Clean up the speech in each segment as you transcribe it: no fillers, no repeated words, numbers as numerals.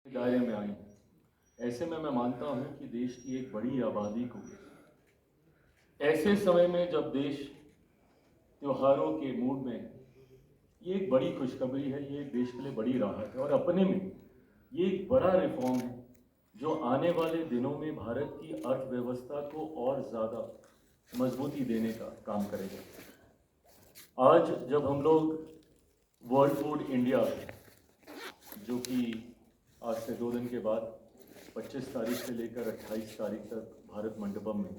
दायरे में आई हैं। ऐसे में मैं मानता हूं कि देश की एक बड़ी आबादी को ऐसे समय में जब देश त्योहारों के मूड में है, ये एक बड़ी खुशखबरी है, ये देश के लिए बड़ी राहत है और अपने में ये एक बड़ा रिफॉर्म है जो आने वाले दिनों में भारत की अर्थव्यवस्था को और ज़्यादा मजबूती देने का काम करेगा। आज जब हम लोग वर्ल्ड फूड इंडिया, जो कि आज से 2 दिन के बाद 25 तारीख से लेकर 28 तारीख तक भारत मंडपम में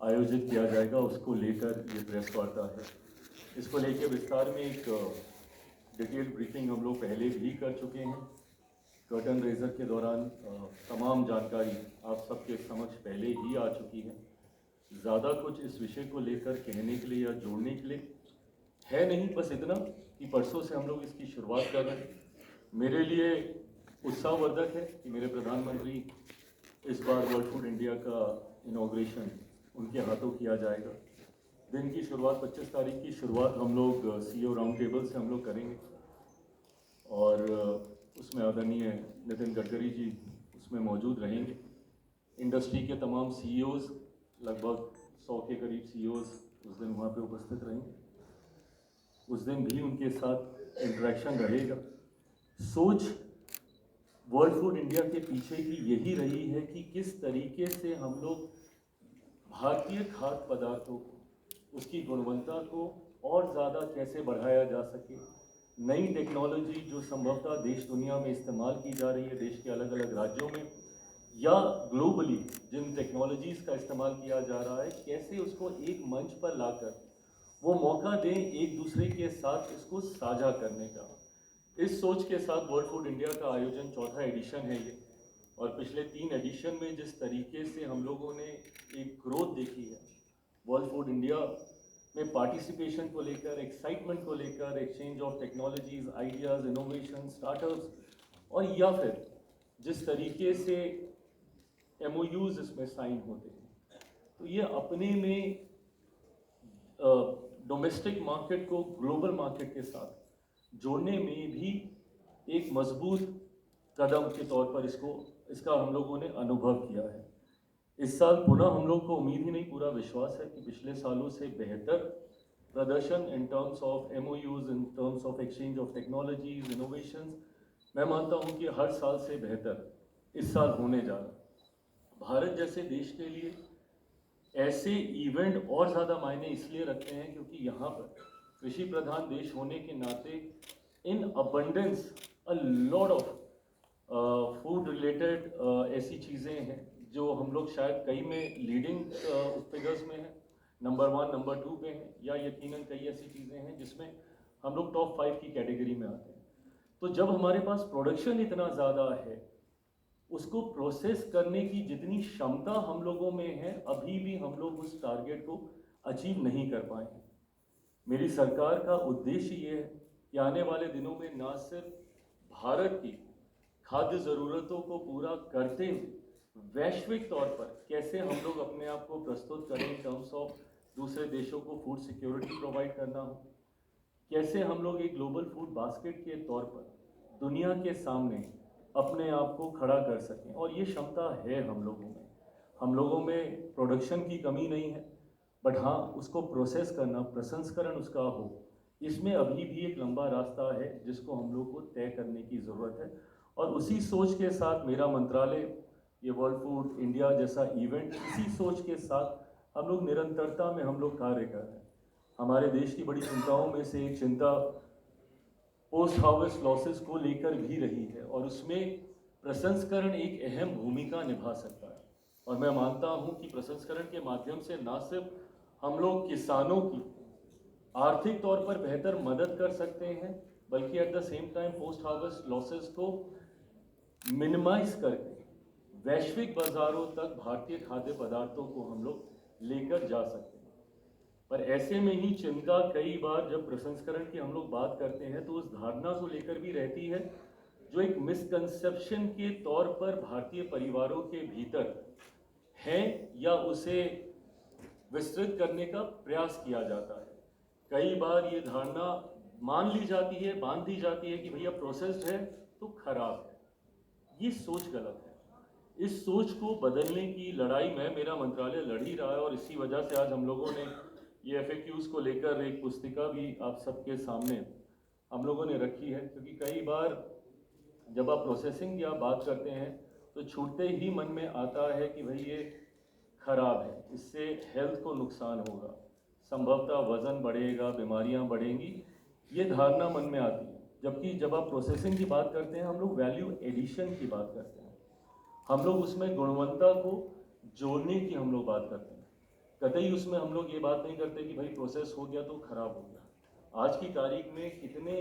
आयोजित किया जाएगा, उसको लेकर ये प्रेस वार्ता है। इसको लेकर विस्तार में एक डिटेल ब्रीफिंग हम लोग पहले भी कर चुके हैं। कर्टन रेजर के दौरान तमाम जानकारी आप सबके समक्ष पहले ही आ चुकी है। ज़्यादा कुछ इस विषय को लेकर कहने के लिए या जोड़ने के लिए है नहीं, बस इतना कि परसों से हम लोग इसकी शुरुआत कर रहे हैं। मेरे लिए उत्साहवर्धक है कि मेरे प्रधानमंत्री इस बार वर्ल्ड फूड इंडिया का इनॉग्रेशन उनके हाथों किया जाएगा। दिन की शुरुआत 25 तारीख की शुरुआत हम लोग CEO राउंड टेबल से हम लोग करेंगे और उसमें आदरणीय नितिन गडकरी जी उसमें मौजूद रहेंगे। इंडस्ट्री के तमाम CEOs, लगभग 100 के करीब CEOs उस दिन वहाँ पे उपस्थित रहेंगे। उस दिन भी उनके साथ इंटरेक्शन रहेगा। सोच वर्ल्ड फूड इंडिया के पीछे की यही रही है कि किस तरीके से हम लोग भारतीय खाद्य पदार्थों को, उसकी गुणवत्ता को और ज़्यादा कैसे बढ़ाया जा सके। नई टेक्नोलॉजी जो संभवतः देश दुनिया में इस्तेमाल की जा रही है, देश के अलग अलग राज्यों में या ग्लोबली जिन टेक्नोलॉजीज़ का इस्तेमाल किया जा रहा है, कैसे उसको एक मंच पर लाकर वो मौका दें एक दूसरे के साथ इसको साझा करने का। इस सोच के साथ वर्ल्ड फूड इंडिया का आयोजन 4था एडिशन है ये, और पिछले 3 एडिशन में जिस तरीके से हम लोगों ने एक ग्रोथ देखी है वर्ल्ड फूड इंडिया में, पार्टिसिपेशन को लेकर, एक्साइटमेंट को लेकर, exchange of technologies, ideas, innovation, startups, और या फिर जिस तरीके से MOUs इसमें साइन होते हैं, तो ये अपने में डोमेस्टिक मार्केट को ग्लोबल मार्केट के साथ जोड़ने में भी एक मजबूत कदम के तौर पर इसका हम लोगों ने अनुभव किया है। इस साल पुनः हम लोग को उम्मीद ही नहीं, पूरा विश्वास है कि पिछले सालों से बेहतर प्रदर्शन इन terms of MOUs, in terms of exchange of technologies, innovations, मैं मानता हूं कि हर साल से बेहतर इस साल होने जा रहा है। भारत जैसे देश के लिए ऐसे इवेंट और ज़्यादा मायने इसलिए रखते हैं क्योंकि यहाँ पर कृषि प्रधान देश होने के नाते in abundance a lot of food related ऐसी चीज़ें हैं जो हम लोग शायद कई में लीडिंग फिगर्स में हैं, नंबर 1 नंबर 2 पे हैं, या यकीनन कई ऐसी चीज़ें हैं जिसमें हम लोग टॉप 5 की कैटेगरी में आते हैं। तो जब हमारे पास प्रोडक्शन इतना ज़्यादा है, उसको प्रोसेस करने की जितनी क्षमता हम लोगों में है, अभी भी हम लोग उस टारगेट को अचीव नहीं कर पाए हैं। मेरी सरकार का उद्देश्य ये है कि आने वाले दिनों में न सिर्फ भारत की खाद्य ज़रूरतों को पूरा करते हुए वैश्विक तौर पर कैसे हम लोग अपने आप को प्रस्तुत करें इन टर्म्स ऑफ दूसरे देशों को फूड सिक्योरिटी प्रोवाइड करना हो, कैसे हम लोग एक ग्लोबल फूड बास्केट के तौर पर दुनिया के सामने अपने आप को खड़ा कर सकें। और ये क्षमता है हम लोगों में। हम लोगों में प्रोडक्शन की कमी नहीं है, बट हाँ, उसको प्रोसेस करना, प्रसंस्करण उसका हो, इसमें अभी भी एक लंबा रास्ता है जिसको हम लोग को तय करने की ज़रूरत है। और उसी सोच के साथ मेरा मंत्रालय, ये वर्ल्ड फूड इंडिया जैसा इवेंट, इसी सोच के साथ हम लोग निरंतरता में हम लोग कार्य कर रहे हैं। हमारे देश की बड़ी चिंताओं में से एक चिंता पोस्ट हार्वेस्ट लॉसेस को लेकर भी रही है, और उसमें प्रसंस्करण एक अहम भूमिका निभा सकता है। और मैं मानता हूं कि प्रसंस्करण के माध्यम से न सिर्फ हम लोग किसानों की आर्थिक तौर पर बेहतर मदद कर सकते हैं, बल्कि eight the same time post harvest losses को मिनिमाइज करके वैश्विक बाजारों तक भारतीय खाद्य पदार्थों को हम लोग लेकर जा सकते हैं। पर ऐसे में ही चिंता कई बार जब प्रसंस्करण की हम लोग बात करते हैं तो उस धारणा को लेकर भी रहती है जो एक मिसकंसेप्शन के तौर पर भारतीय परिवारों के भीतर है, या उसे विस्तृत करने का प्रयास किया जाता है। कई बार ये धारणा मान ली जाती है, बांध दी जाती है कि भैया प्रोसेस्ड है तो खराब है, ये सोच गलत है। इस सोच को बदलने की लड़ाई में मेरा मंत्रालय लड़ ही रहा है, और इसी वजह से आज हम लोगों ने ये FAQs को लेकर एक पुस्तिका भी आप सबके सामने हम लोगों ने रखी है। क्योंकि कई बार जब आप प्रोसेसिंग या बात करते हैं तो छूटते ही मन में आता है कि भाई ये खराब है, इससे हेल्थ को नुकसान होगा, संभवतः वज़न बढ़ेगा, बीमारियां बढ़ेंगी, ये धारणा मन में आती है। जबकि जब आप प्रोसेसिंग की बात करते हैं, हम लोग वैल्यू एडिशन की बात करते हैं, हम लोग उसमें गुणवत्ता को जोड़ने की हम लोग बात करते हैं। कतई उसमें हम लोग ये बात नहीं करते कि भाई प्रोसेस हो गया तो खराब हो गया। आज की तारीख में कितने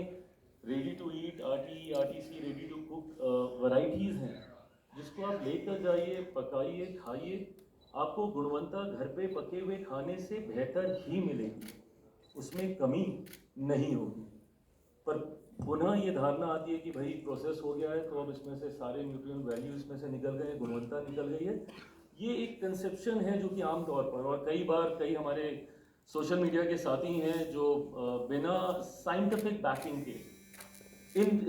ready to eat, RTE, RTC, ready to cook varieties हैं, जिसको आप लेकर जाइए, पकाइए, खाइए, आपको गुणवत्ता घर पे पके हुए खाने से बेहतर ही मिलेगी, उसमें कमी नहीं होगी। पर पुनः ये धारणा आती है कि भाई प्रोसेस हो गया है तो अब इसमें से सारे न्यूट्रिएंट वैल्यू इसमें से निकल गए, गुणवत्ता निकल गई है। ये एक कंसेप्शन है जो कि आमतौर पर, और कई बार कई हमारे सोशल मीडिया के साथी हैं जो बिना साइंटिफिक बैकिंग के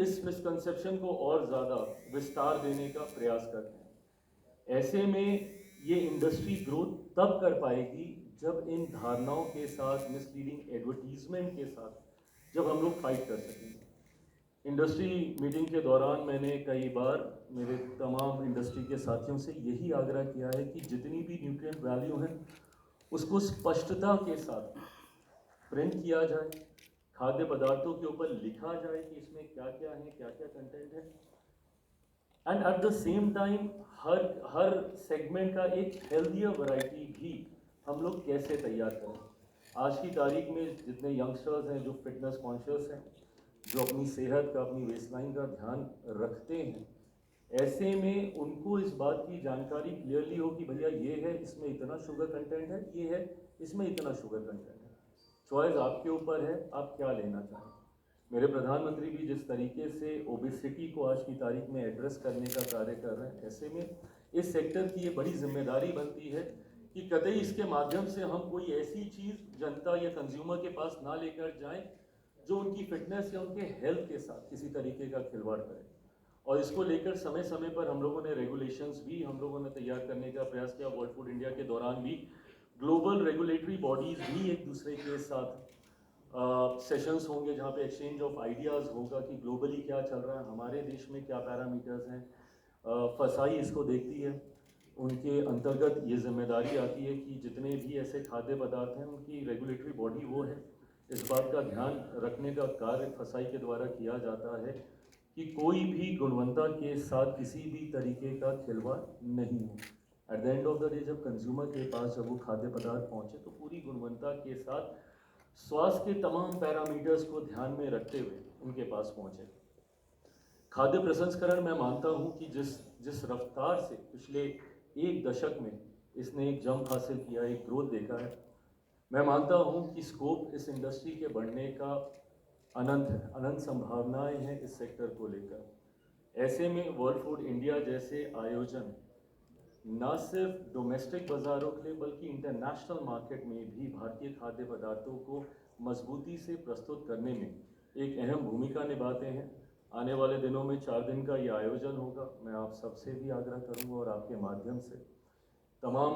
इस मिसकंसेप्शन को और ज़्यादा विस्तार देने का प्रयास करते हैं। ऐसे में ये इंडस्ट्री ग्रोथ तब कर पाएगी जब इन धारणाओं के साथ, मिसलीडिंग एडवर्टीजमेंट के साथ जब हम लोग फाइट कर सकेंगे। इंडस्ट्री मीटिंग के दौरान मैंने कई बार मेरे तमाम इंडस्ट्री के साथियों से यही आग्रह किया है कि जितनी भी न्यूट्रिएंट वैल्यू है उसको स्पष्टता के साथ प्रिंट किया जाए, खाद्य पदार्थों के ऊपर लिखा जाए कि इसमें क्या क्या है, क्या क्या कंटेंट है, and eight the same time her segment का एक हेल्दियर वैरायटी भी हम लोग कैसे तैयार करें। आज की तारीख में जितने यंगस्टर्स हैं जो फिटनेस कॉन्शियस हैं, जो अपनी सेहत का, अपनी वेस्टलाइन का ध्यान रखते हैं, ऐसे में उनको इस बात की जानकारी क्लियरली हो कि भैया ये है, इसमें इतना शुगर कंटेंट है, ये है, इसमें इतना शुगर कंटेंट है। चॉइस आपके ऊपर है, आप क्या लेना चाहें। मेरे प्रधानमंत्री भी जिस तरीके से ओबेसिटी को आज की तारीख में एड्रेस करने का कार्य कर रहे हैं, ऐसे में इस सेक्टर की ये बड़ी जिम्मेदारी बनती है कि कतई इसके माध्यम से हम कोई ऐसी चीज़ जनता या कंज्यूमर के पास ना लेकर जाएं जो उनकी फिटनेस या उनके हेल्थ के साथ किसी तरीके का खिलवाड़ करे। और इसको लेकर समय समय पर हम लोगों ने रेगुलेशंस भी हम लोगों ने तैयार करने का प्रयास किया। वर्ल्ड फूड इंडिया के दौरान भी ग्लोबल रेगुलेटरी बॉडीज़ भी एक दूसरे के साथ सेशंस होंगे जहाँ पे एक्सचेंज ऑफ आइडियाज़ होगा कि ग्लोबली क्या चल रहा है, हमारे देश में क्या पैरामीटर्स हैं। फसाई इसको देखती है, उनके अंतर्गत ये जिम्मेदारी आती है कि जितने भी ऐसे खाद्य पदार्थ हैं उनकी रेगुलेटरी बॉडी वो है, इस बात का ध्यान रखने का कार्य फसाई के द्वारा किया जाता है कि कोई भी गुणवत्ता के साथ किसी भी तरीके का खिलवाड़ नहीं हो। At the end of the day जब कंज्यूमर के पास जब वो खाद्य पदार्थ पहुँचे तो पूरी गुणवत्ता के साथ स्वास्थ्य के तमाम पैरामीटर्स को ध्यान में रखते हुए उनके पास पहुँचे। खाद्य प्रसंस्करण मैं मानता हूँ कि जिस रफ्तार से पिछले एक दशक में इसने एक जंप हासिल किया, एक ग्रोथ देखा है, मैं मानता हूँ कि स्कोप इस इंडस्ट्री के बढ़ने का अनंत है, अनंत संभावनाएं हैं इस सेक्टर को लेकर। ऐसे में वर्ल्ड फूड इंडिया जैसे आयोजन न सिर्फ डोमेस्टिक बाज़ारों के लिए बल्कि इंटरनेशनल मार्केट में भी भारतीय खाद्य पदार्थों को मजबूती से प्रस्तुत करने में एक अहम भूमिका निभाते हैं। आने वाले दिनों में 4 दिन का ये आयोजन होगा। मैं आप सबसे भी आग्रह करूंगा और आपके माध्यम से तमाम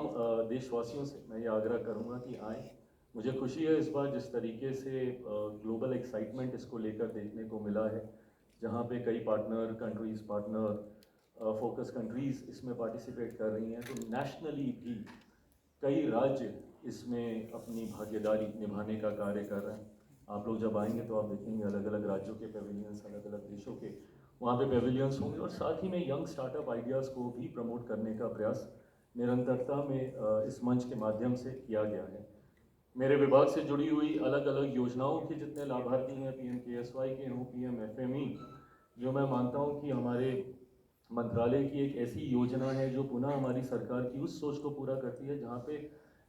देशवासियों से मैं ये आग्रह करूंगा कि आएँ। मुझे खुशी है इस बार जिस तरीके से ग्लोबल एक्साइटमेंट इसको लेकर देखने को मिला है, जहाँ पे कई partner countries, partner focus countries इसमें पार्टिसिपेट कर रही हैं, तो नेशनली भी कई राज्य इसमें अपनी भागीदारी निभाने का कार्य कर रहे हैं। आप लोग जब आएंगे तो आप देखेंगे अलग अलग राज्यों के पेविलियंस, अलग अलग देशों के वहाँ पे पेविलियंस होंगे, और साथ ही में यंग स्टार्टअप आइडियाज़ को भी प्रमोट करने का प्रयास निरंतरता में इस मंच के माध्यम से किया गया है। मेरे विभाग से जुड़ी हुई अलग अलग योजनाओं के जितने लाभार्थी हैं, PMKSY के हों, PMFME, जो मैं मानता हूँ कि हमारे मंत्रालय की एक ऐसी योजना है जो पुनः हमारी सरकार की उस सोच को पूरा करती है जहाँ पे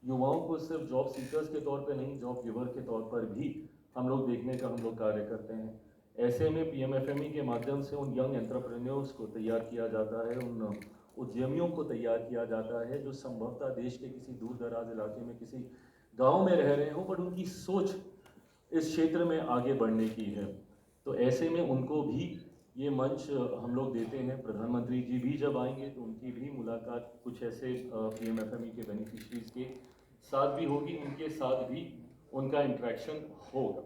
युवाओं को सिर्फ जॉब सीकर्स के तौर पे नहीं, जॉब गिवर के तौर पर भी हम लोग देखने का हम लोग कार्य करते हैं। ऐसे में PMFME के माध्यम से उन यंग एंटरप्रेन्योर्स को तैयार किया जाता है, उन उद्यमियों को तैयार किया जाता है जो संभवतः देश के किसी दूर दराज इलाके में, किसी गाँव में रह रहे हों, बट उनकी सोच इस क्षेत्र में आगे बढ़ने की है। तो ऐसे में उनको भी ये मंच हम लोग देते हैं। प्रधानमंत्री जी भी जब आएंगे तो उनकी भी मुलाकात कुछ ऐसे PMFME के बेनिफिशरीज के साथ भी होगी, उनके साथ भी उनका इंटरेक्शन होगा।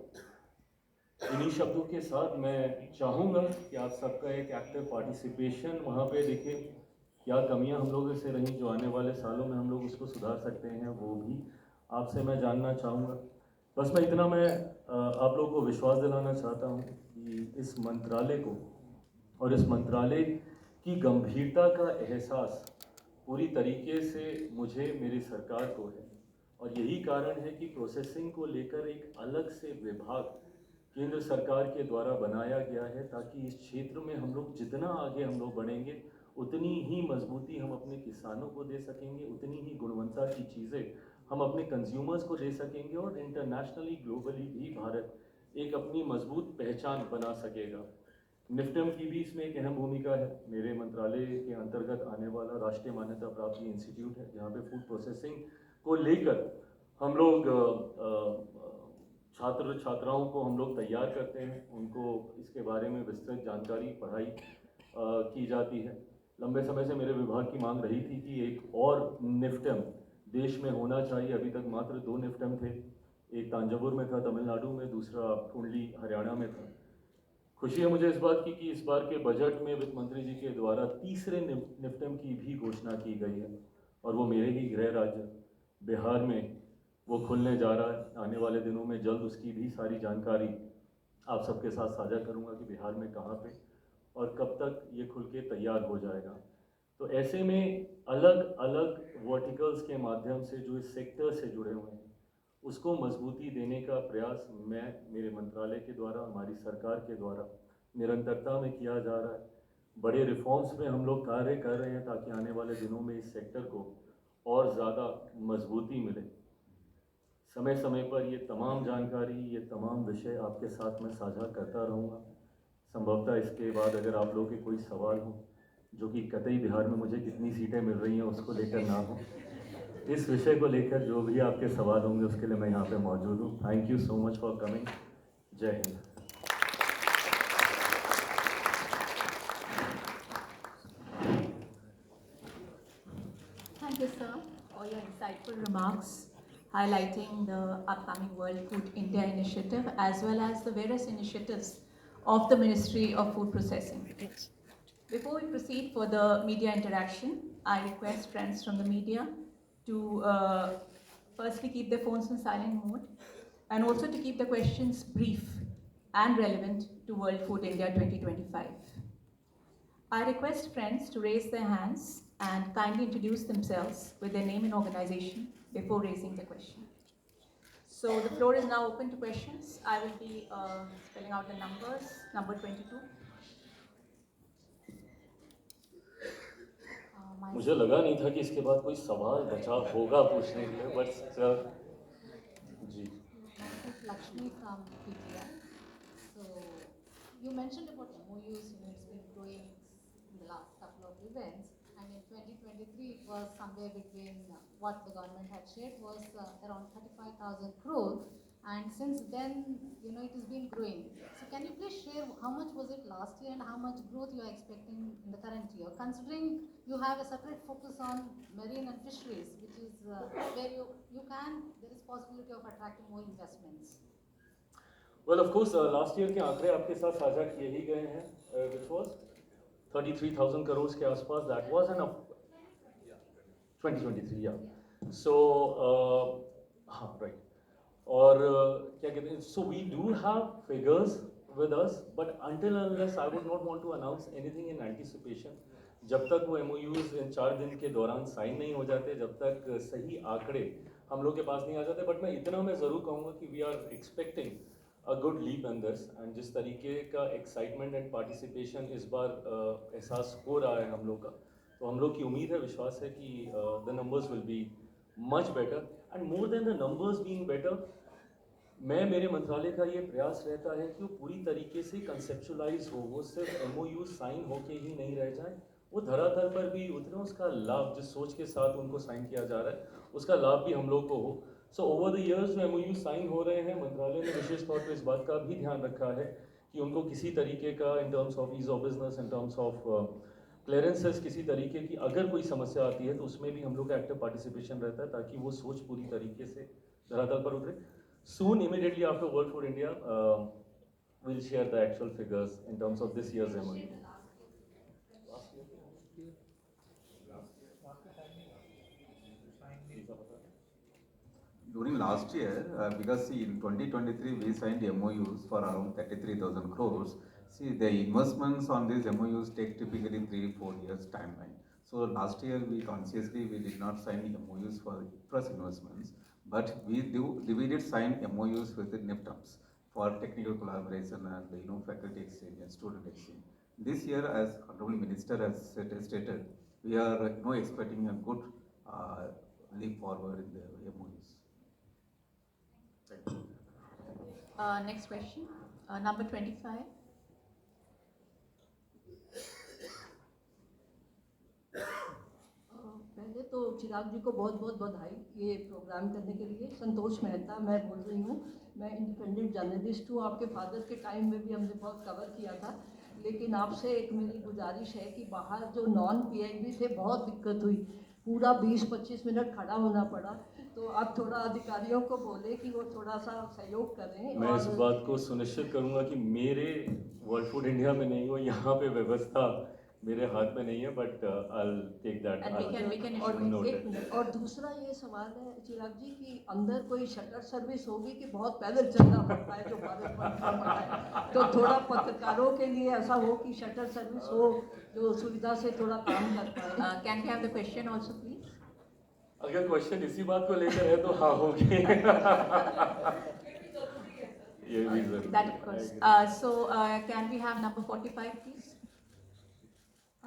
इन्हीं शब्दों के साथ मैं चाहूँगा कि आप सबका एक एक्टिव पार्टिसिपेशन वहाँ पे दिखे। क्या कमियाँ हम लोगों से रहीं जो आने वाले सालों में हम लोग उसको सुधार सकते हैं, वो भी आपसे मैं जानना चाहूँगा। बस मैं इतना आप लोगों को विश्वास दिलाना चाहता हूँ कि इस मंत्रालय को और इस मंत्रालय की गंभीरता का एहसास पूरी तरीके से मुझे, मेरी सरकार को है। और यही कारण है कि प्रोसेसिंग को लेकर एक अलग से विभाग केंद्र सरकार के द्वारा बनाया गया है, ताकि इस क्षेत्र में हम लोग जितना आगे हम लोग बढ़ेंगे उतनी ही मजबूती हम अपने किसानों को दे सकेंगे, उतनी ही गुणवत्ता की चीज़ें हम अपने कंज्यूमर्स को दे सकेंगे और इंटरनेशनली ग्लोबली भी भारत एक अपनी मजबूत पहचान बना सकेगा। निफ्टम की भी इसमें एक अहम भूमिका है। मेरे मंत्रालय के अंतर्गत आने वाला राष्ट्रीय मान्यता प्राप्त इंस्टीट्यूट है, जहाँ पे फूड प्रोसेसिंग को लेकर हम लोग छात्र छात्राओं को हम लोग तैयार करते हैं, उनको इसके बारे में विस्तृत जानकारी पढ़ाई की जाती है। लंबे समय से मेरे विभाग की मांग रही थी कि एक और निफ्टम देश में होना चाहिए। अभी तक मात्र 2 निफ्टम थे, एक तांजावुर में था तमिलनाडु में, दूसरा कुंडली हरियाणा में था। खुशी है मुझे इस बात की कि इस बार के बजट में वित्त मंत्री जी के द्वारा तीसरे निफ्टम की भी घोषणा की गई है, और वो मेरे ही गृह राज्य बिहार में वो खुलने जा रहा है। आने वाले दिनों में जल्द उसकी भी सारी जानकारी आप सबके साथ साझा करूंगा कि बिहार में कहाँ पे और कब तक ये खुल के तैयार हो जाएगा। तो ऐसे में अलग अलग वर्टिकल्स के माध्यम से जो इस सेक्टर से जुड़े हुए हैं उसको मजबूती देने का प्रयास मैं, मेरे मंत्रालय के द्वारा, हमारी सरकार के द्वारा निरंतरता में किया जा रहा है। बड़े रिफॉर्म्स में हम लोग कार्य कर रहे हैं ताकि आने वाले दिनों में इस सेक्टर को और ज़्यादा मजबूती मिले। समय समय पर ये तमाम जानकारी, ये तमाम विषय आपके साथ मैं साझा करता रहूँगा। संभवतः इसके बाद अगर आप लोगों के कोई सवाल हो, जो कि कतई बिहार में मुझे कितनी सीटें मिल रही हैं उसको लेकर ना हो, इस विषय को लेकर जो भी आपके सवाल होंगे उसके लिए मैं यहाँ पे मौजूद हूँ। Thank you so much for coming. जय Hind. Thank you, sir, for your insightful remarks highlighting the upcoming World Food India initiative as well as the various initiatives of the Ministry of Food Processing. Before we proceed for the media interaction, I request friends from the media to firstly keep their phones in silent mode and also to keep the questions brief and relevant to World Food India 2025. I request friends to raise their hands and kindly introduce themselves with their name and organization before raising the question. So the floor is now open to questions. I will be spelling out the numbers. Number 22. मुझे लगा नहीं था कि इसके बाद कोई सवाल बचा होगा पूछने के लिए, बट जी। Lakshmi from PGI. So you mentioned about MOUs, it's been growing in the last couple of events, and in 2023 it was somewhere between what the government had shared was around 35,000 crore, and since then it has been growing. So can you please share how much was it last year and how much growth you are expecting in the current year, considering you have a separate focus on marine and fisheries, which is where there is possibility of attracting more investments. Well, of course, last year के आंकड़े आपके साथ साझा किए ही गए हैं, which was 33,000 crore के आसपास. That was an 2023, yeah. So, हाँ, right. और क्या कहते हैं, so we do have figures with us, but until unless I would not want to announce anything in anticipation. जब तक वो MOUs इन 4 दिन के दौरान साइन नहीं हो जाते, जब तक सही आंकड़े हम लोग के पास नहीं आ जाते, बट मैं इतना मैं ज़रूर कहूँगा कि we are expecting a good leap in this, and जिस तरीके का एक्साइटमेंट एंड पार्टिसिपेशन इस बार एहसास हो रहा है हम लोग का, तो हम लोग की उम्मीद है, विश्वास है कि the numbers will be much better, and more than the numbers being better, मेरे मंत्रालय का ये प्रयास रहता है कि वो पूरी तरीके से कंसेप्चुलाइज हो, वो सिर्फ MOU साइन होके ही नहीं रह जाए, वो धरातल पर भी उतना उसका लाभ, जिस सोच के साथ उनको साइन किया जा रहा है उसका लाभ भी हम लोग को हो. सो ओवर द इयर्स जो MOU साइन हो रहे हैं, मंत्रालय ने विशेष तौर पर इस बात का भी ध्यान रखा है कि उनको किसी तरीके का in terms of ease of business, in terms of clearances, किसी तरीके की अगर कोई समस्या आती है तो उसमें भी हम लोग का एक्टिव पार्टिसिपेशन रहता है ताकि वो सोच पूरी तरीके से धरातल पर उतरे. Soon, immediately after World Food India, we'll share the actual figures in terms of this year's MOU. During last year, because see, in 2023 we signed MOUs for around 33,000 crores. See, the investments on these MOUs take typically 3-4 years timeline. So last year we consciously we did not sign MOUs for IPRAS investments, but we did sign MOUs with the NIPTAMs for technical collaboration and faculty exchange and student exchange. This year, as Honorable Minister has stated, we are expecting a good leap forward in the MOUs. Next question, number 25. पहले तो चिराग जी को बहुत बहुत बधाई ये programme करने के लिए. संतोष मेहता मैं बोल रही हूँ. मैं इंडिपेंडेंट जर्नलिस्ट हूँ. आपके फादर के टाइम में भी हमने बहुत कवर किया था, लेकिन आपसे एक मेरी गुजारिश है कि बाहर जो नॉन पीआईबी थे बहुत दिक्कत हुई, पूरा 20-25 मिनट खड़ा होना पड़ा. तो आप थोड़ा अधिकारियों को बोले कि वो थोड़ा सा सहयोग करें. मैं इस बात को सुनिश्चित करूंगा कि मेरे वर्ल्ड फूड इंडिया में नहीं हो, यहाँ पे व्यवस्था मेरे हाथ में नहीं है, but I take that. And we can और issue. एक मिनट, और दूसरा ये सवाल है चिराग जी कि अंदर कोई शटर सर्विस होगी कि बहुत पैदल चलना पड़ता है जो भारत बंद का पड़ा है, तो थोड़ा पत्रकारों के लिए ऐसा हो कि शटर सर्विस हो जो सुविधा से थोड़ा काम कर पाए. Can we have the question also, please? अगर क्वेश्चन इसी बात को लेकर है तो हाँ होगी. ये भी जरूर. That of course. So can we have number 45, please?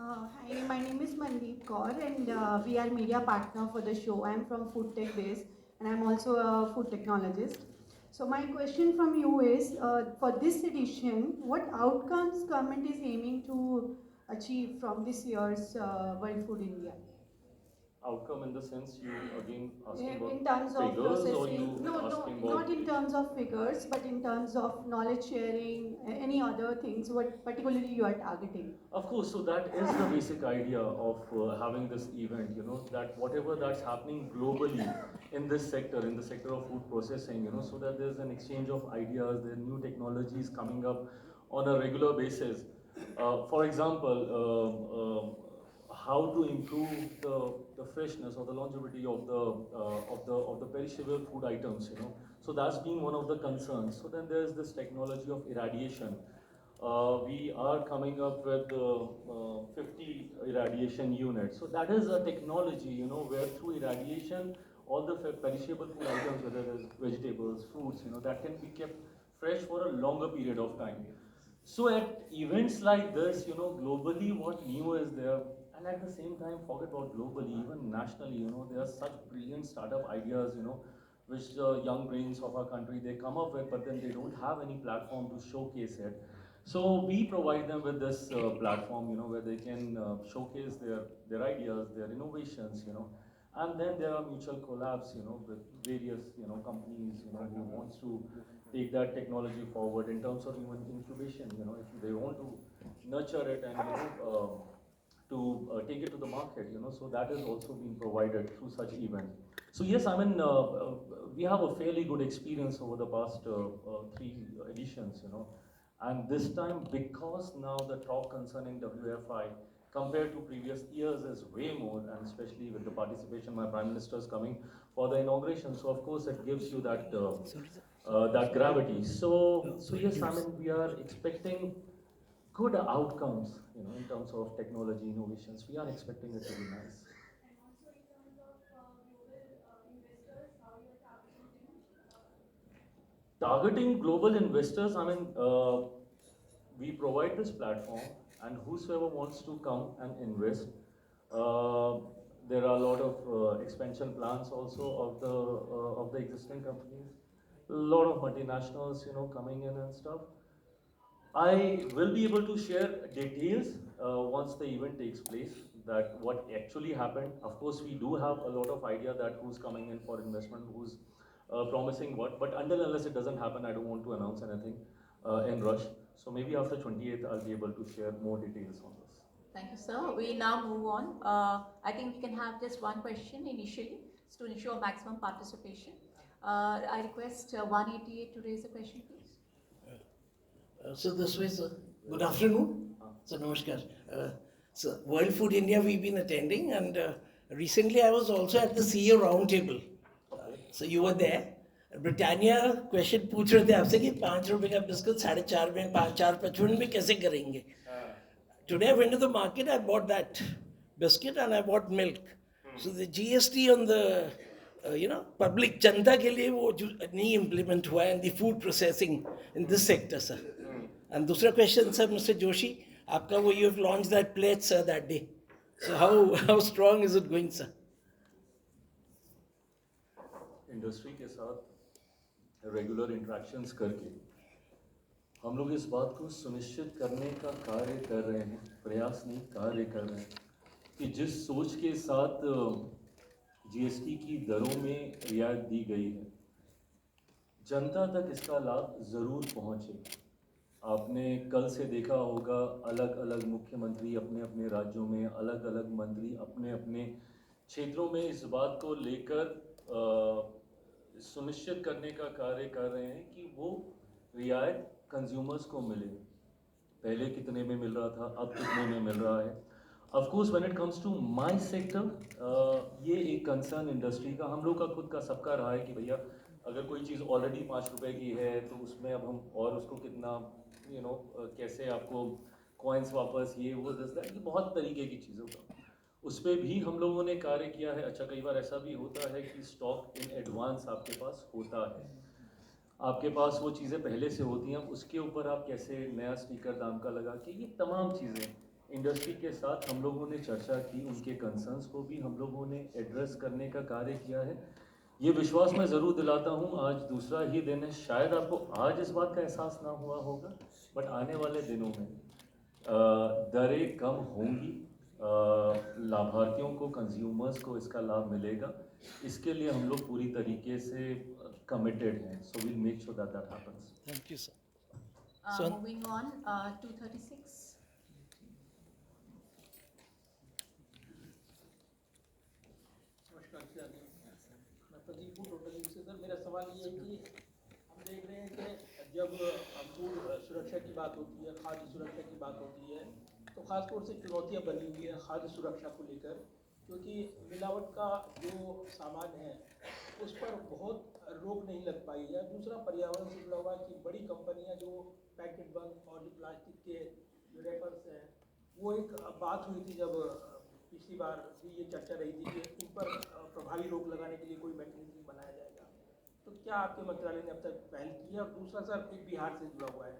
Hi, my name is Mandeep Kaur and we are media partner for the show. I am from Food Tech Base and I am also a food technologist. So my question from you is, for this edition, what outcomes government is aiming to achieve from this year's World Food India? Outcome in the sense you again asking In about terms of figures, or processing, you no, asking about not in terms of figures, but in terms of knowledge sharing, any other things, what particularly you are targeting. Of course, so that is the basic idea of having this event, that whatever that's happening globally in this sector, in the sector of food processing, so that there's an exchange of ideas, there are new technologies coming up on a regular basis. For example, how to improve the freshness or the longevity of the perishable food items, So that's been one of the concerns. So then there's this technology of irradiation. We are coming up with 50 irradiation units. So that is a technology, where through irradiation, all the perishable food items, whether it is vegetables, fruits, that can be kept fresh for a longer period of time. So at events like this, globally what new is there, and at the same time, forget about globally, even nationally, there are such brilliant startup ideas, which the young brains of our country, they come up with, but then they don't have any platform to showcase it. So we provide them with this platform, where they can showcase their ideas, their innovations, and then there are mutual collabs, with various, companies, who wants to take that technology forward in terms of even incubation, if they want to nurture it and, to take it to the market, so that is also being provided through such events. So yes, I mean, we have a fairly good experience over the past 3 editions, and this time, because now the talk concerning WFI compared to previous years is way more, and especially with the participation, my Prime Minister is coming for the inauguration, so of course it gives you that that gravity. So yes, I mean, we are expecting good outcomes, in terms of technology innovations. We are expecting it to be nice. Targeting global investors, I mean, we provide this platform, and whosoever wants to come and invest, there are a lot of expansion plans also of the existing companies. A lot of multinationals, coming in and stuff. I will be able to share details once the event takes place, that what actually happened. Of course, we do have a lot of idea that who's coming in for investment, who's promising what, but until unless it doesn't happen, I don't want to announce anything in rush. So maybe after 28th, I'll be able to share more details on this. Thank you, sir. We now move on. I think we can have just one question initially to ensure maximum participation. I request 188 to raise a question, please. So this way, sir. Good afternoon. So namaskar. So World Food India we've been attending, and recently I was also at the CEO roundtable. So you were there. Britannia question पूछ रहे थे आपसे कि 5 रुपए का biscuit 4.5 में 4.55 में कैसे करेंगे. Today I went to the market, I bought that biscuit and I bought milk. So the GST on the public जनता के लिए वो जो नहीं implement हुआ है in the food processing in this sector, sir. And दूसरा question, sir, Mr. Joshi, आपका वो you have launched that pledge, sir, that day. So how strong is it going, sir? Industry के साथ रेगुलर इंटरेक्शंस करके हम लोग इस बात को सुनिश्चित करने का कार्य कर रहे हैं, प्रयास नहीं कार्य कर रहे हैं कि जिस सोच के साथ जीएसटी की दरों में रियायत दी गई है, जनता तक इसका लाभ ज़रूर पहुंचे. आपने कल से देखा होगा अलग अलग मुख्यमंत्री अपने अपने राज्यों में, अलग अलग मंत्री अपने अपने क्षेत्रों में इस बात को लेकर सुनिश्चित करने का कार्य कर रहे हैं कि वो रियायत कंज्यूमर्स को मिले. पहले कितने में मिल रहा था, अब कितने में मिल रहा है. Of course when it comes to my sector, ये एक कंसर्न इंडस्ट्री का, हम लोग का खुद का सबका रहा है कि भैया अगर कोई चीज़ ऑलरेडी 5 रुपए की है तो उसमें अब हम और उसको कितना कैसे आपको कॉइन्स वापस ये वो दसता है, ये बहुत तरीके की चीज़ों का. उस पर भी हम लोगों ने कार्य किया है. अच्छा, कई बार ऐसा भी होता है कि स्टॉक इन एडवांस आपके पास होता है, आपके पास वो चीज़ें पहले से होती हैं, उसके ऊपर आप कैसे नया स्टिकर दाम का लगा के, ये तमाम चीज़ें इंडस्ट्री के साथ हम लोगों ने चर्चा की. उनके कंसर्न्स को भी हम लोगों ने एड्रेस करने का कार्य किया है. ये विश्वास मैं ज़रूर दिलाता हूँ, आज दूसरा ही दिन है. शायद आपको आज इस बात का एहसास ना हुआ होगा, बट आने वाले दिनों में दरें कम होंगी, लाभार्थियों को, कंज्यूमर्स को इसका लाभ मिलेगा. इसके लिए हम लोग पूरी तरीके से कमिटेड हैं. So we'll make sure that that happens. Thank you, sir. Moving on, 236. नमस्कार सर, मैं प्रदीप हूँ टोटल से. सर मेरा सवाल ये है कि हम देख रहे हैं कि जब फूड सुरक्षा की बात होती है, खाद्य सुरक्षा की बात होती है, तो ख़ासतौर से चुनौतियाँ बनी हुई है खाद्य सुरक्षा को लेकर, क्योंकि मिलावट का जो सामान है उस पर बहुत रोक नहीं लग पाई है. दूसरा पर्यावरण से जुड़ा हुआ कि बड़ी कंपनियां जो पैकेट बंद और जो प्लास्टिक के जो रेपर्स हैं, वो एक बात हुई थी जब पिछली बार भी ये चर्चा रही थी कि इन पर प्रभावी रोक लगाने के लिए कोई मैकेनिज्म बनाया जाएगा. तो क्या आपके मंत्रालय ने अब तक पहल की है? और दूसरा सर, एक बिहार से जुड़ा हुआ है,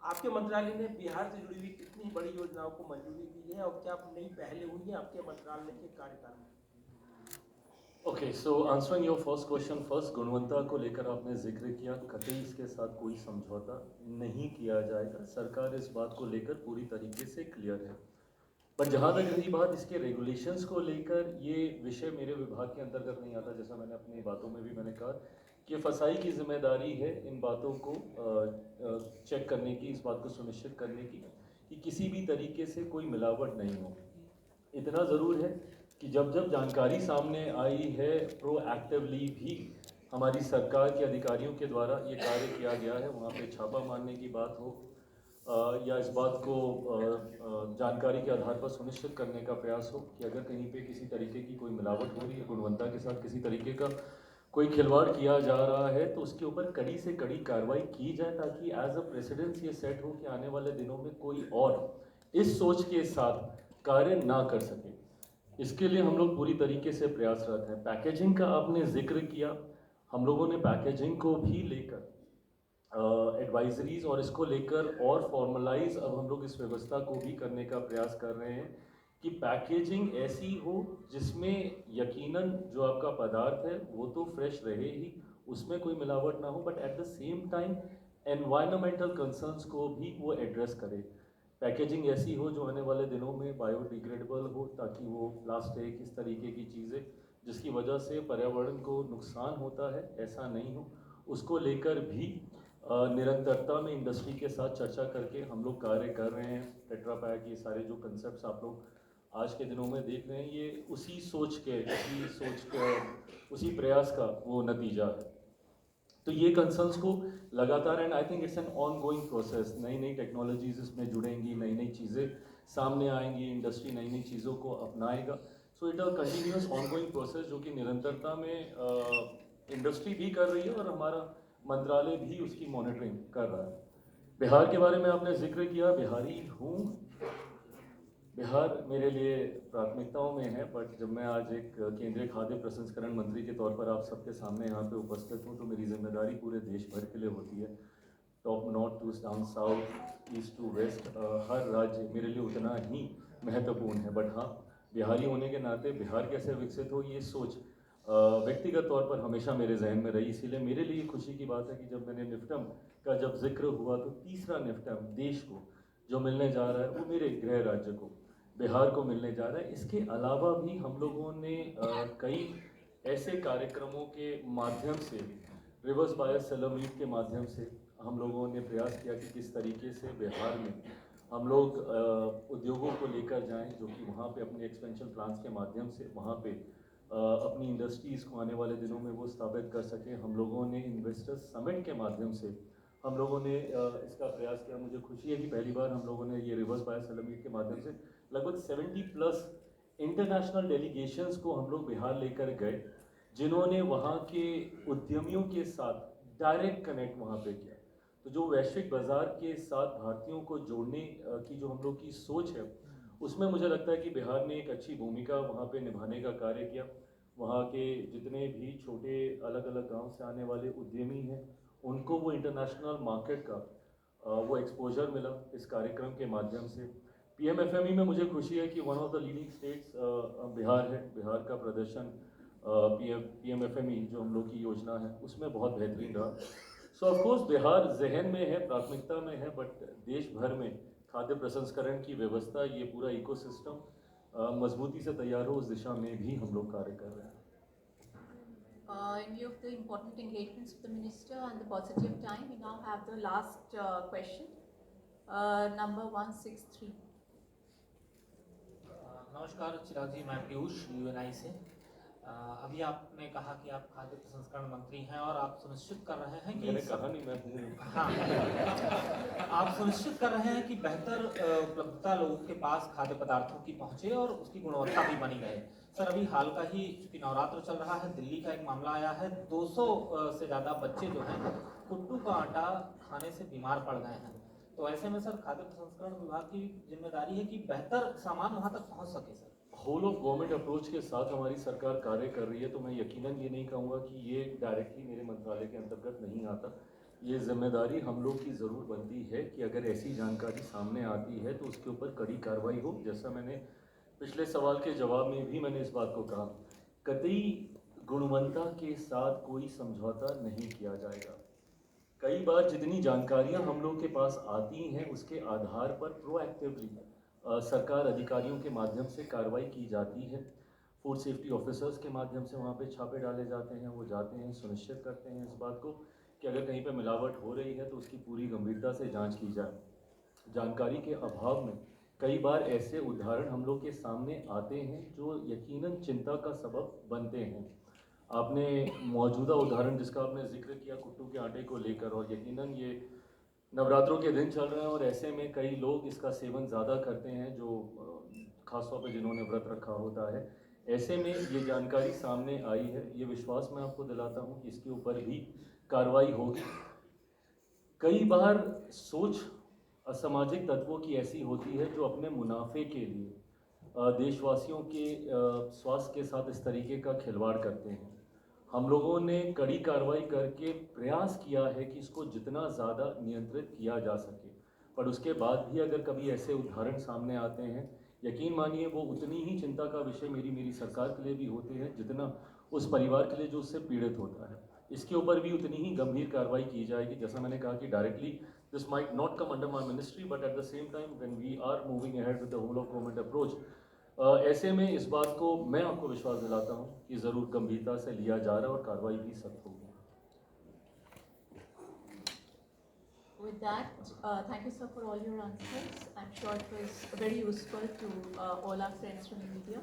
आपके मंत्रालय ने बिहार से जुड़ी हुई कितनी बड़ी योजनाओं को मंजूरी दी है और क्या नई पहलें हुई हैं आपके मंत्रालय के कार्यकाल में? Okay, so answering your first question first, गुणवत्ता को लेकर आपने जिक्र किया, कतई इसके साथ कोई समझौता नहीं किया जाएगा. सरकार इस बात को लेकर पूरी तरीके से क्लियर है. पर जहाँ तक रही बात इसके रेगुलेशंस को लेकर, ये विषय मेरे विभाग के अंतर्गत नहीं आता. जैसा मैंने अपनी बातों में भी मैंने कहा कि फसाई की जिम्मेदारी है इन बातों को चेक करने की, इस बात को सुनिश्चित करने की कि किसी भी तरीके से कोई मिलावट नहीं हो. इतना ज़रूर है कि जब जब जानकारी सामने आई है, प्रोएक्टिवली भी हमारी सरकार के अधिकारियों के द्वारा ये कार्य किया गया है. वहाँ पे छापा मारने की बात हो या इस बात को जानकारी के आधार पर सुनिश्चित करने का प्रयास हो कि अगर कहीं पे किसी तरीके की कोई मिलावट हो रही है, गुणवत्ता के साथ किसी तरीके का कोई खिलवाड़ किया जा रहा है, तो उसके ऊपर कड़ी से कड़ी कार्रवाई की जाए, ताकि एज अ प्रेसिडेंस ये सेट हो कि आने वाले दिनों में कोई और इस सोच के साथ कार्य ना कर सके. इसके लिए हम लोग पूरी तरीके से प्रयासरत हैं. पैकेजिंग का आपने जिक्र किया, हम लोगों ने पैकेजिंग को भी लेकर एडवाइजरीज और इसको लेकर और फॉर्मलाइज अब हम लोग इस व्यवस्था को भी करने का प्रयास कर रहे हैं कि पैकेजिंग ऐसी हो जिसमें यकीनन जो आपका पदार्थ है वो तो फ्रेश रहे ही, उसमें कोई मिलावट ना हो, but at the same time environmental concerns को भी वो एड्रेस करे. पैकेजिंग ऐसी हो जो आने वाले दिनों में बायोडिग्रेडेबल हो, ताकि वो प्लास्टिक इस तरीके की चीज़ें जिसकी वजह से पर्यावरण को नुकसान होता है ऐसा नहीं हो. उसको लेकर भी निरंतरता में इंडस्ट्री के साथ चर्चा करके हम लोग कार्य कर रहे हैं। टेट्रा पैक, ये सारे जो कंसेप्ट्स आप लोग आज के दिनों में देख रहे हैं, ये उसी प्रयास का वो नतीजा है। तो ये कंसर्न्स को लगातार, and I think it's an on going process, नई नई टेक्नोलॉजीज इसमें जुड़ेंगी, नई नई चीज़ें सामने आएंगी, इंडस्ट्री नई नई चीज़ों को अपनाएगा। So it a continuous ongoing process जो कि निरंतरता में इंडस्ट्री भी कर रही है और हमारा मंत्रालय भी उसकी मॉनिटरिंग कर रहा है। बिहार के बारे में आपने जिक्र किया, बिहारी हूँ। बिहार मेरे लिए प्राथमिकताओं में है, बट जब मैं आज एक केंद्रीय खाद्य प्रसंस्करण मंत्री के तौर पर आप सबके सामने यहाँ पे उपस्थित हूँ, तो मेरी जिम्मेदारी पूरे देश भर के लिए होती है। Top north to down south, east to west, हर राज्य मेरे लिए उतना ही महत्वपूर्ण है। बट हाँ, बिहारी होने के नाते बिहार कैसे विकसित हो, ये सोच व्यक्तिगत तौर पर हमेशा मेरे जहन में रही। इसीलिए मेरे लिए खुशी की बात है कि जब मैंने निफ्टम का जब जिक्र हुआ, तो तीसरा निफ्टम देश को जो मिलने जा रहा है वो मेरे गृह राज्य को, बिहार को मिलने जा रहा है। इसके अलावा भी हम लोगों ने कई ऐसे कार्यक्रमों के माध्यम से, रिवर्स बायस सेलर मीट के माध्यम से हम लोगों ने प्रयास किया कि किस तरीके से बिहार में हम लोग उद्योगों को लेकर जाएं, जो कि वहाँ पे अपने एक्सपेंशन प्लान्स के माध्यम से वहाँ पे अपनी इंडस्ट्रीज़ को आने वाले दिनों में वो स्थापित कर सकें। हम लोगों ने इन्वेस्टर्स समिट के माध्यम से हम लोगों ने इसका प्रयास किया। मुझे खुशी है कि पहली बार हम लोगों ने ये रिवर्स बायस सेलर मीट के माध्यम से लगभग 70+ इंटरनेशनल डेलीगेशंस को हम लोग बिहार लेकर गए, जिन्होंने वहाँ के उद्यमियों के साथ डायरेक्ट कनेक्ट वहाँ पे किया। तो जो वैश्विक बाज़ार के साथ भारतीयों को जोड़ने की जो हम लोग की सोच है, उसमें मुझे लगता है कि बिहार ने एक अच्छी भूमिका वहाँ पे निभाने का कार्य किया। वहाँ के जितने भी छोटे अलग अलग गांव से आने वाले उद्यमी हैं, उनको वो इंटरनेशनल मार्केट का वो एक्सपोजर मिला इस कार्यक्रम के माध्यम से। PMFME में मुझे खुशी है कि one of the leading states Bihar है। बिहार का प्रदर्शन PMFME जो हम लोग की योजना है उसमें बहुत बेहतरीन रहा। सो ऑफकोर्स बिहार जहन में है, प्राथमिकता में है, बट देश भर में खाद्य प्रसंस्करण की व्यवस्था, ये पूरा इकोसिस्टम मजबूती से तैयार हो, उस दिशा में भी हम लोग कार्य कर रहे हैं। In view of the important engagements with the Minister and the positive time, we now have the last question, number 163. नमस्कार चिराग जी, मैं पीयूष UNI से। अभी आपने कहा कि आप खाद्य प्रसंस्करण मंत्री हैं और आप सुनिश्चित कर रहे हैं कि मैंने कहा नहीं, मैं हूँ। हाँ, आप सुनिश्चित कर रहे हैं कि बेहतर उपलब्धता लोगों के पास खाद्य पदार्थों की पहुँचे और उसकी गुणवत्ता भी बनी रहे। सर, अभी हाल का ही चूँकि नवरात्र चल रहा है, दिल्ली का एक मामला आया है, 200 से ज़्यादा बच्चे जो हैं कुट्टू का आटा खाने से बीमार पड़ गए हैं। तो ऐसे में सर, खाद्य प्रसंस्करण विभाग की जिम्मेदारी है कि बेहतर सामान वहाँ तक पहुँच सके। Sir, whole of government approach के साथ हमारी सरकार कार्य कर रही है, तो मैं यकीनन ये नहीं कहूँगा कि ये डायरेक्टली मेरे मंत्रालय के अंतर्गत नहीं आता। ये जिम्मेदारी हम लोग की ज़रूर बनती है कि अगर ऐसी जानकारी सामने आती है तो उसके ऊपर कड़ी कार्रवाई हो। जैसा मैंने पिछले सवाल के जवाब में भी मैंने इस बात को कहा, कतई गुणवत्ता के साथ कोई समझौता नहीं किया जाएगा। कई बार जितनी जानकारियाँ हम लोग के पास आती हैं, उसके आधार पर प्रोएक्टिवली सरकार अधिकारियों के माध्यम से कार्रवाई की जाती है। फूड सेफ्टी ऑफिसर्स के माध्यम से वहाँ पे छापे डाले जाते हैं, वो जाते हैं, सुनिश्चित करते हैं इस बात को कि अगर कहीं पे मिलावट हो रही है तो उसकी पूरी गंभीरता से जांच की जाए। जानकारी के अभाव में कई बार ऐसे उदाहरण हम लोग के सामने आते हैं जो यकीनन चिंता का सबब बनते हैं। आपने मौजूदा उदाहरण जिसका आपने जिक्र किया कुट्टू के आटे को लेकर, और यकीनन ये नवरात्रों के दिन चल रहे हैं और ऐसे में कई लोग इसका सेवन ज़्यादा करते हैं, जो खासतौर पे जिन्होंने व्रत रखा होता है। ऐसे में ये जानकारी सामने आई है, ये विश्वास मैं आपको दिलाता हूँ कि इसके ऊपर भी कार्रवाई होगी। कई बार सोच असामाजिक तत्वों की ऐसी होती है जो अपने मुनाफे के लिए देशवासियों के स्वास्थ्य के साथ इस तरीके का खिलवाड़ करते हैं। हम लोगों ने कड़ी कार्रवाई करके प्रयास किया है कि इसको जितना ज़्यादा नियंत्रित किया जा सके, पर उसके बाद भी अगर कभी ऐसे उदाहरण सामने आते हैं, यकीन मानिए वो उतनी ही चिंता का विषय मेरी सरकार के लिए भी होते हैं जितना उस परिवार के लिए जो उससे पीड़ित होता है। इसके ऊपर भी उतनी ही गंभीर कार्रवाई की जाएगी। जैसा मैंने कहा कि directly this might not come under my ministry, but at the same time when we are moving ahead with the whole of government approach, ऐसे में इस बात को मैं आपको विश्वास दिलाता हूँ कि ज़रूर गंभीरता से लिया जा रहा है और कार्रवाई भी सख्त होगी। with that, thank you, sir, for all your answers. I'm sure it was very useful to all our friends from the media.